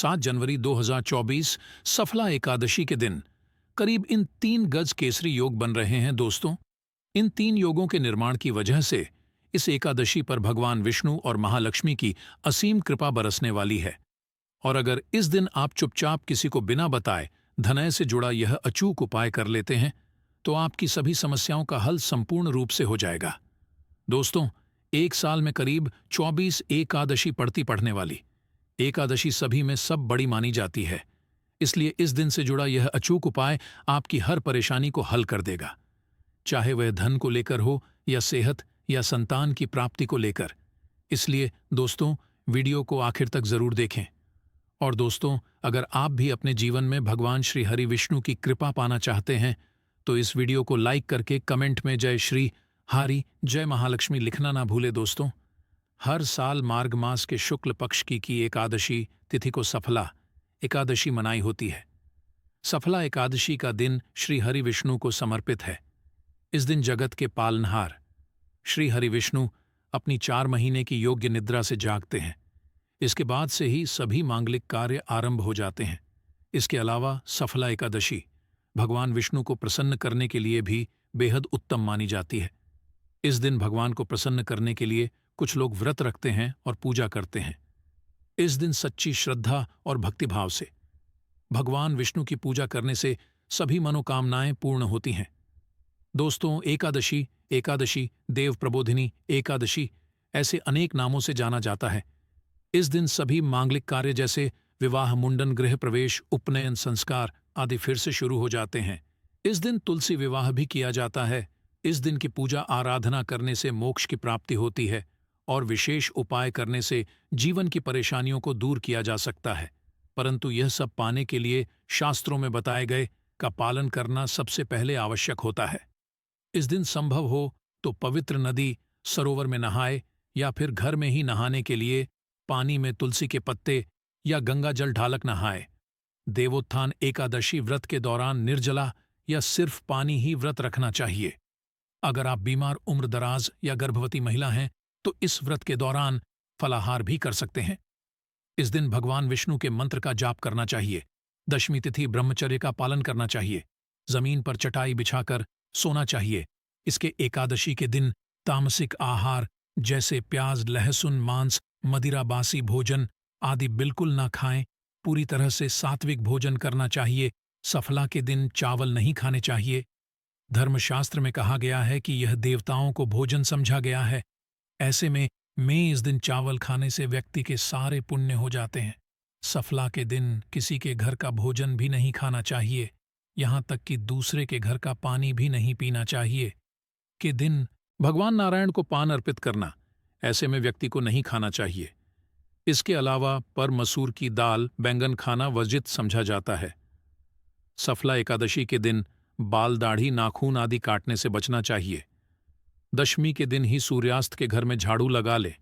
7 जनवरी 2024 सफला एकादशी के दिन करीब इन 3 गज केसरी योग बन रहे हैं दोस्तों। इन 3 योगों के निर्माण की वजह से इस एकादशी पर भगवान विष्णु और महालक्ष्मी की असीम कृपा बरसने वाली है। और अगर इस दिन आप चुपचाप किसी को बिना बताए धनय से जुड़ा यह अचूक उपाय कर लेते हैं तो आपकी सभी समस्याओं का हल संपूर्ण रूप से हो जाएगा। दोस्तों, एक साल में करीब 24 एकादशी पड़ने वाली एकादशी सभी में सब बड़ी मानी जाती है। इसलिए इस दिन से जुड़ा यह अचूक उपाय आपकी हर परेशानी को हल कर देगा, चाहे वह धन को लेकर हो या सेहत या संतान की प्राप्ति को लेकर। इसलिए दोस्तों, वीडियो को आखिर तक जरूर देखें। और दोस्तों, अगर आप भी अपने जीवन में भगवान श्री हरि विष्णु की कृपा पाना चाहते हैं तो इस वीडियो को लाइक करके कमेंट में जय श्री हरि जय महालक्ष्मी लिखना ना भूले। दोस्तों, हर साल मार्ग मास के शुक्ल पक्ष की एकादशी तिथि को सफला एकादशी मनाई होती है। सफला एकादशी का दिन श्री हरि विष्णु को समर्पित है। इस दिन जगत के पालनहार श्री हरि विष्णु अपनी 4 महीने की योग्य निद्रा से जागते हैं। इसके बाद से ही सभी मांगलिक कार्य आरंभ हो जाते हैं। इसके अलावा सफला एकादशी भगवान विष्णु को प्रसन्न करने के लिए भी बेहद उत्तम मानी जाती है। इस दिन भगवान को प्रसन्न करने के लिए कुछ लोग व्रत रखते हैं और पूजा करते हैं। इस दिन सच्ची श्रद्धा और भक्तिभाव से भगवान विष्णु की पूजा करने से सभी मनोकामनाएं पूर्ण होती हैं। दोस्तों, एकादशी, देव प्रबोधिनी एकादशी ऐसे अनेक नामों से जाना जाता है। इस दिन सभी मांगलिक कार्य जैसे विवाह, मुंडन, गृह प्रवेश, उपनयन, संस्कार आदि फिर से शुरू हो जाते हैं। इस दिन तुलसी विवाह भी किया जाता है। इस दिन की पूजा आराधना करने से मोक्ष की प्राप्ति होती है और विशेष उपाय करने से जीवन की परेशानियों को दूर किया जा सकता है। परंतु यह सब पाने के लिए शास्त्रों में बताए गए का पालन करना सबसे पहले आवश्यक होता है। इस दिन संभव हो तो पवित्र नदी, सरोवर में नहाए या फिर घर में ही नहाने के लिए पानी में तुलसी के पत्ते या गंगा जल ढालक नहाए। देवोत्थान एकादशी व्रत के दौरान निर्जला या सिर्फ पानी ही व्रत रखना चाहिए। अगर आप बीमार, उम्रदराज या गर्भवती महिला हैं तो इस व्रत के दौरान फलाहार भी कर सकते हैं। इस दिन भगवान विष्णु के मंत्र का जाप करना चाहिए। दशमी तिथि ब्रह्मचर्य का पालन करना चाहिए। जमीन पर चटाई बिछाकर सोना चाहिए। इसके एकादशी के दिन तामसिक आहार जैसे प्याज, लहसुन, मांस, मदिरा, बासी भोजन आदि बिल्कुल ना खाएं। पूरी तरह से सात्विक भोजन करना चाहिए। सफला के दिन चावल नहीं खाने चाहिए। धर्मशास्त्र में कहा गया है कि यह देवताओं को भोजन समझा गया है। ऐसे में इस दिन चावल खाने से व्यक्ति के सारे पुण्य हो जाते हैं। सफला के दिन किसी के घर का भोजन भी नहीं खाना चाहिए। यहाँ तक कि दूसरे के घर का पानी भी नहीं पीना चाहिए। के दिन भगवान नारायण को पान अर्पित करना, ऐसे में व्यक्ति को नहीं खाना चाहिए। इसके अलावा पर मसूर की दाल, बैंगन खाना वर्जित समझा जाता है। सफला एकादशी के दिन बाल, दाढ़ी, नाखून आदि काटने से बचना चाहिए। दशमी के दिन ही सूर्यास्त के घर में झाड़ू लगा ले।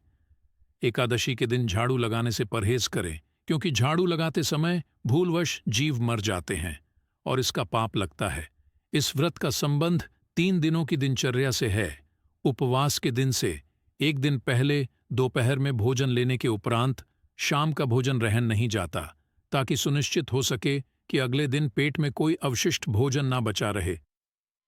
एकादशी के दिन झाड़ू लगाने से परहेज करें, क्योंकि झाड़ू लगाते समय भूलवश जीव मर जाते हैं और इसका पाप लगता है। इस व्रत का संबंध 3 दिनों की दिनचर्या से है। उपवास के दिन से एक दिन पहले दोपहर में भोजन लेने के उपरांत शाम का भोजन रहन नहीं जाता, ताकि सुनिश्चित हो सके कि अगले दिन पेट में कोई अवशिष्ट भोजन ना बचा रहे।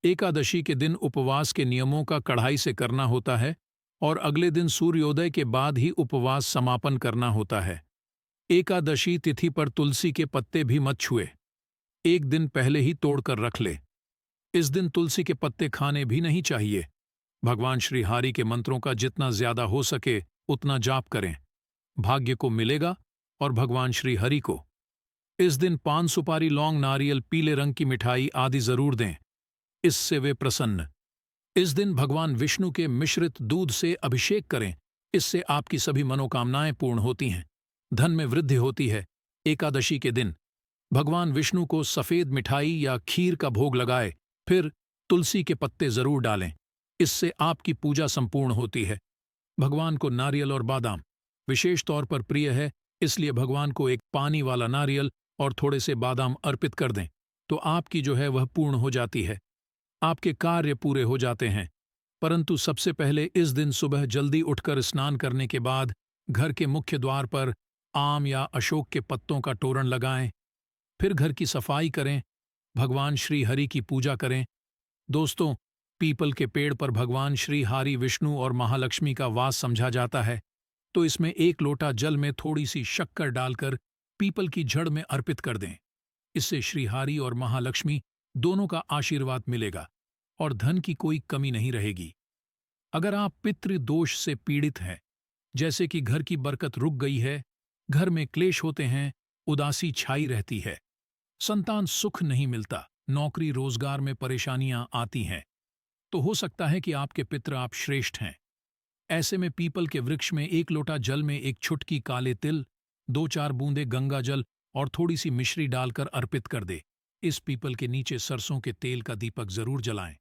एकादशी के दिन उपवास के नियमों का कड़ाई से करना होता है और अगले दिन सूर्योदय के बाद ही उपवास समापन करना होता है। एकादशी तिथि पर तुलसी के पत्ते भी मत छुए। एक दिन पहले ही तोड़कर रख ले। इस दिन तुलसी के पत्ते खाने भी नहीं चाहिए। भगवान श्री हरि के मंत्रों का जितना ज्यादा हो सके उतना जाप करें। भाग्य को मिलेगा और भगवान श्री हरि को। इस दिन पान, सुपारी, लौंग, नारियल, पीले रंग की मिठाई आदि जरूर दें। इससे वे प्रसन्न। इस दिन भगवान विष्णु के मिश्रित दूध से अभिषेक करें। इससे आपकी सभी मनोकामनाएं पूर्ण होती हैं। धन में वृद्धि होती है। एकादशी के दिन भगवान विष्णु को सफेद मिठाई या खीर का भोग लगाए, फिर तुलसी के पत्ते जरूर डालें। इससे आपकी पूजा संपूर्ण होती है। भगवान को नारियल और बादाम विशेष तौर पर प्रिय है, इसलिए भगवान को एक पानी वाला नारियल और थोड़े से बादाम अर्पित कर दें तो आपकी जो है वह पूर्ण हो जाती है। आपके कार्य पूरे हो जाते हैं। परंतु सबसे पहले इस दिन सुबह जल्दी उठकर स्नान करने के बाद घर के मुख्य द्वार पर आम या अशोक के पत्तों का तोरण लगाएं। फिर घर की सफाई करें, भगवान श्री हरि की पूजा करें। दोस्तों, पीपल के पेड़ पर भगवान श्री हरि, विष्णु और महालक्ष्मी का वास समझा जाता है, तो इसमें एक लोटा जल में थोड़ी सी शक्कर डालकर पीपल की जड़ में अर्पित कर दें। इससे श्री हरि और महालक्ष्मी दोनों का आशीर्वाद मिलेगा और धन की कोई कमी नहीं रहेगी। अगर आप पितृ दोष से पीड़ित हैं, जैसे कि घर की बरकत रुक गई है, घर में क्लेश होते हैं, उदासी छाई रहती है, संतान सुख नहीं मिलता, नौकरी रोजगार में परेशानियां आती हैं, तो हो सकता है कि आपके पितृ आप श्रेष्ठ हैं। ऐसे में पीपल के वृक्ष में एक लोटा जल में एक चुटकी काले तिल, 2-4 बूंदे गंगा जल और थोड़ी सी मिश्री डालकर अर्पित कर दे। इस पीपल के नीचे सरसों के तेल का दीपक जरूर जलाएं।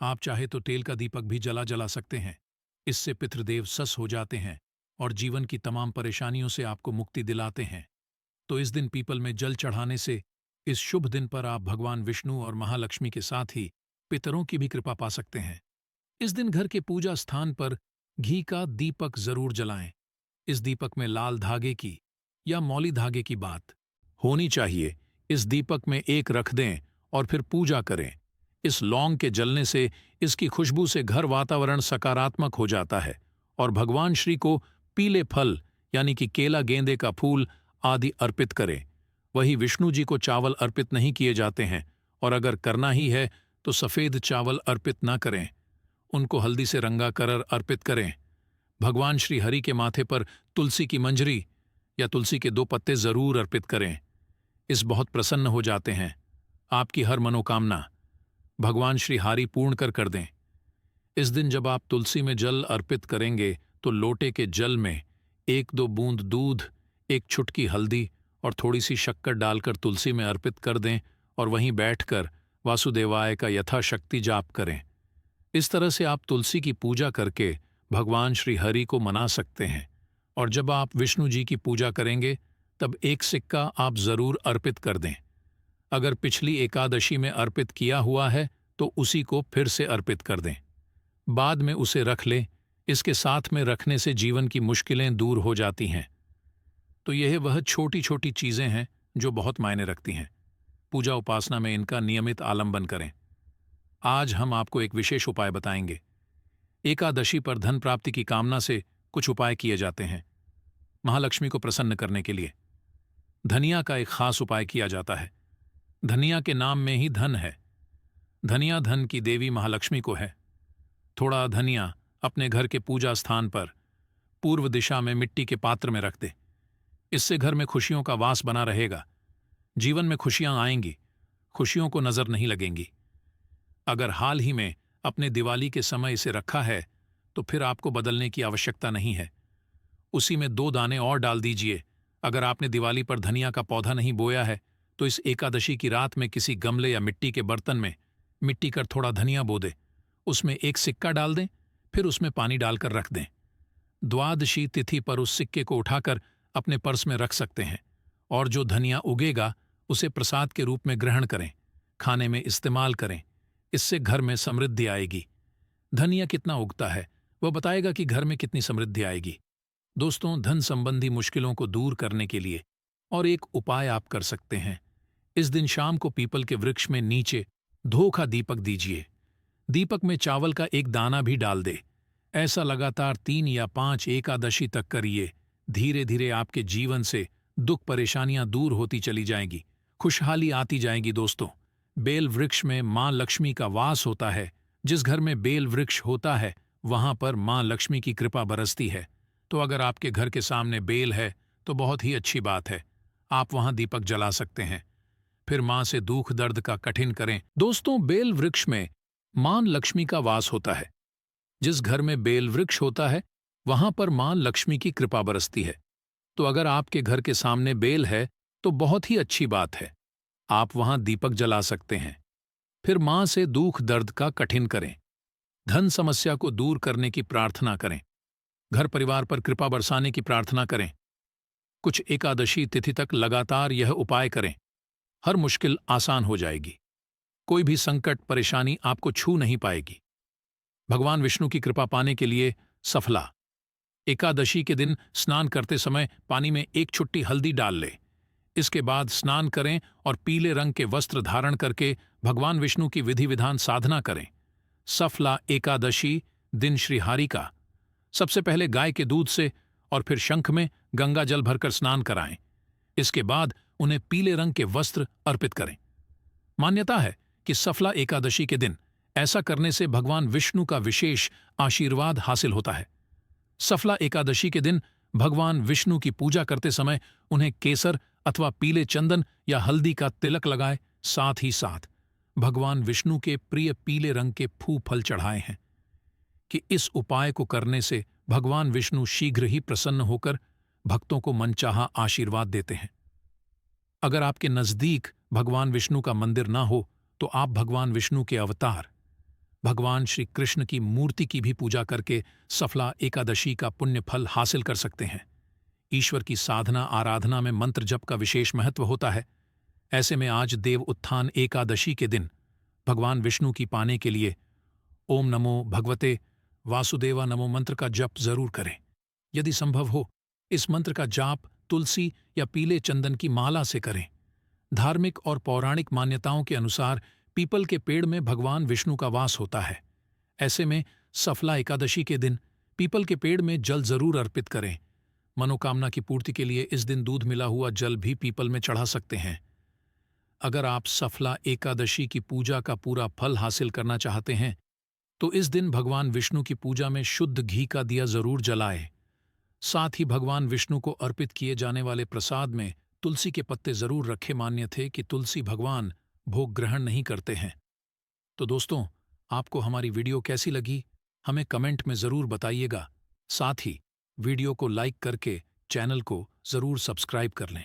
आप चाहे तो तेल का दीपक भी जला सकते हैं। इससे पितृदेव सस हो जाते हैं और जीवन की तमाम परेशानियों से आपको मुक्ति दिलाते हैं। तो इस दिन पीपल में जल चढ़ाने से इस शुभ दिन पर आप भगवान विष्णु और महालक्ष्मी के साथ ही पितरों की भी कृपा पा सकते हैं। इस दिन घर के पूजा स्थान पर घी का दीपक जरूर जलाएं। इस दीपक में लाल धागे की या मौली धागे की बात होनी चाहिए। इस दीपक में एक रख दें और फिर पूजा करें। इस लौंग के जलने से, इसकी खुशबू से घर वातावरण सकारात्मक हो जाता है और भगवान श्री को पीले फल यानी कि केला, गेंदे का फूल आदि अर्पित करें। वही विष्णु जी को चावल अर्पित नहीं किए जाते हैं और अगर करना ही है तो सफेद चावल अर्पित न करें, उनको हल्दी से रंगा कर अर्पित करें। भगवान श्री हरि के माथे पर तुलसी की मंजरी या तुलसी के 2 पत्ते जरूर अर्पित करें। इस बहुत प्रसन्न हो जाते हैं। आपकी हर मनोकामना भगवान श्री हरि पूर्ण कर दें। इस दिन जब आप तुलसी में जल अर्पित करेंगे तो लोटे के जल में 1-2 बूंद दूध, 1 चुटकी हल्दी और थोड़ी सी शक्कर डालकर तुलसी में अर्पित कर दें और वहीं बैठकर वासुदेवाय का यथाशक्ति जाप करें। इस तरह से आप तुलसी की पूजा करके भगवान श्री हरि को मना सकते हैं। और जब आप विष्णु जी की पूजा करेंगे तब 1 सिक्का आप जरूर अर्पित कर दें। अगर पिछली एकादशी में अर्पित किया हुआ है तो उसी को फिर से अर्पित कर दें। बाद में उसे रख लें। इसके साथ में रखने से जीवन की मुश्किलें दूर हो जाती हैं। तो यह वह छोटी छोटी चीजें हैं जो बहुत मायने रखती हैं। पूजा उपासना में इनका नियमित आलंबन करें। आज हम आपको एक विशेष उपाय बताएंगे। एकादशी पर धन प्राप्ति की कामना से कुछ उपाय किए जाते हैं। महालक्ष्मी को प्रसन्न करने के लिए धनिया का एक खास उपाय किया जाता है। धनिया के नाम में ही धन है। धनिया धन की देवी महालक्ष्मी को है। थोड़ा धनिया अपने घर के पूजा स्थान पर पूर्व दिशा में मिट्टी के पात्र में रख दे। इससे घर में खुशियों का वास बना रहेगा। जीवन में खुशियां आएंगी, खुशियों को नजर नहीं लगेंगी। अगर हाल ही में अपने दिवाली के समय इसे रखा है तो फिर आपको बदलने की आवश्यकता नहीं है। उसी में 2 दाने और डाल दीजिए। अगर आपने दिवाली पर धनिया का पौधा नहीं बोया है तो इस एकादशी की रात में किसी गमले या मिट्टी के बर्तन में मिट्टी कर थोड़ा धनिया बो दे। उसमें 1 सिक्का डाल दें, फिर उसमें पानी डालकर रख दें। द्वादशी तिथि पर उस सिक्के को उठाकर अपने पर्स में रख सकते हैं और जो धनिया उगेगा उसे प्रसाद के रूप में ग्रहण करें, खाने में इस्तेमाल करें। इससे घर में समृद्धि आएगी। धनिया कितना उगता है वह बताएगा कि घर में कितनी समृद्धि आएगी। दोस्तों, धन संबंधी मुश्किलों को दूर करने के लिए और एक उपाय आप कर सकते हैं। इस दिन शाम को पीपल के वृक्ष में नीचे धोखा दीपक दीजिए। दीपक में चावल का 1 दाना भी डाल दे। ऐसा लगातार 3 या 5 एकादशी तक करिए। धीरे धीरे आपके जीवन से दुख परेशानियां दूर होती चली जाएंगी, खुशहाली आती जाएगी। दोस्तों, बेल वृक्ष में मां लक्ष्मी का वास होता है। जिस घर में बेल वृक्ष होता है वहां पर मां लक्ष्मी की कृपा बरसती है। तो अगर आपके घर के सामने बेल है तो बहुत ही अच्छी बात है। आप वहां दीपक जला सकते हैं। फिर मां से दुख दर्द का कठिन करें। दोस्तों, बेल वृक्ष में मां लक्ष्मी का वास होता है। जिस घर में बेल वृक्ष होता है वहां पर मां लक्ष्मी की कृपा बरसती है। तो अगर आपके घर के सामने बेल है तो बहुत ही अच्छी बात है। आप वहां दीपक जला सकते हैं। फिर मां से दुख दर्द का कठिन करें। धन समस्या को दूर करने की प्रार्थना करें। घर परिवार पर कृपा बरसाने की प्रार्थना करें। कुछ एकादशी तिथि तक लगातार यह उपाय करें। हर मुश्किल आसान हो जाएगी। कोई भी संकट परेशानी आपको छू नहीं पाएगी। भगवान विष्णु की कृपा पाने के लिए सफला एकादशी के दिन स्नान करते समय पानी में एक चुट्टी हल्दी डाल ले। इसके बाद स्नान करें और पीले रंग के वस्त्र धारण करके भगवान विष्णु की विधि विधान साधना करें। सफला एकादशी दिन श्रीहरि का सबसे पहले गाय के दूध से और फिर शंख में गंगा जल भरकर स्नान कराएं। इसके बाद उन्हें पीले रंग के वस्त्र अर्पित करें। मान्यता है कि सफला एकादशी के दिन ऐसा करने से भगवान विष्णु का विशेष आशीर्वाद हासिल होता है। सफला एकादशी के दिन भगवान विष्णु की पूजा करते समय उन्हें केसर अथवा पीले चंदन या हल्दी का तिलक लगाए। साथ ही साथ भगवान विष्णु के प्रिय पीले रंग के फल चढ़ाए हैं कि इस उपाय को करने से भगवान विष्णु शीघ्र ही प्रसन्न होकर भक्तों को मनचाहा आशीर्वाद देते हैं। अगर आपके नजदीक भगवान विष्णु का मंदिर ना हो तो आप भगवान विष्णु के अवतार भगवान श्री कृष्ण की मूर्ति की भी पूजा करके सफला एकादशी का पुण्य फल हासिल कर सकते हैं। ईश्वर की साधना आराधना में मंत्र जप का विशेष महत्व होता है। ऐसे में आज देव उत्थान एकादशी के दिन भगवान विष्णु की पाने के लिए ओम नमो भगवते वासुदेवा नमो मंत्र का जप जरूर करें। यदि संभव हो इस मंत्र का जाप तुलसी या पीले चंदन की माला से करें। धार्मिक और पौराणिक मान्यताओं के अनुसार पीपल के पेड़ में भगवान विष्णु का वास होता है। ऐसे में सफला एकादशी के दिन पीपल के पेड़ में जल जरूर अर्पित करें। मनोकामना की पूर्ति के लिए इस दिन दूध मिला हुआ जल भी पीपल में चढ़ा सकते हैं। अगर आप सफला एकादशी की पूजा का पूरा फल हासिल करना चाहते हैं तो इस दिन भगवान विष्णु की पूजा में शुद्ध घी का दिया जरूर जलाएं। साथ ही भगवान विष्णु को अर्पित किए जाने वाले प्रसाद में तुलसी के पत्ते जरूर रखे। मान्य थे कि तुलसी भगवान भोग ग्रहण नहीं करते हैं। तो दोस्तों, आपको हमारी वीडियो कैसी लगी हमें कमेंट में जरूर बताइएगा। साथ ही वीडियो को लाइक करके चैनल को जरूर सब्सक्राइब कर लें।